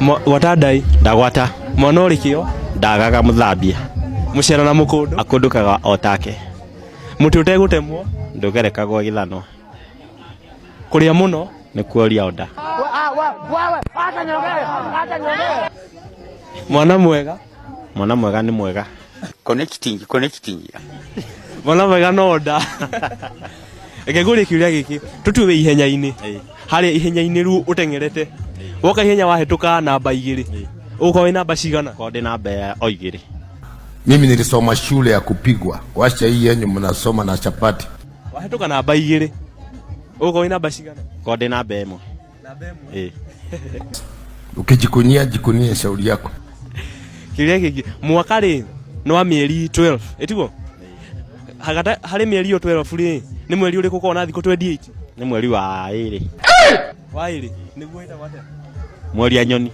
Watadai ndagwata mwana urikio ndagaga muthambia mucera na mukundu akundukaga otake muti utegutemwo ndugerekagwo githano kuria muno ni kuoria oda mwana mwega ni mwega connecting mwana mwega no oda ekeguri kiuria giki tutuwe ihenya-ini hari ihenya-ini ru utengerete woka ihenya wahetuka namba 2 uko wina namba cigana ko ndi namba ya 2. Mimi nilisoma shule ya kupigwa. Wacha hii yenyu mnasoma na chapati. Wahetuka namba 2 uko wina namba cigana ko ndi namba 1. Namba 1 Ukijikunia jikunie shauri yako. kiuria giki mwaka ri no wa mieri 12 etiguo hagata hari mieri 12 ri ni mweri uri kuko na thiko 28 ni mweri wa 2 wa 2 niguo ita wate mweri anyoni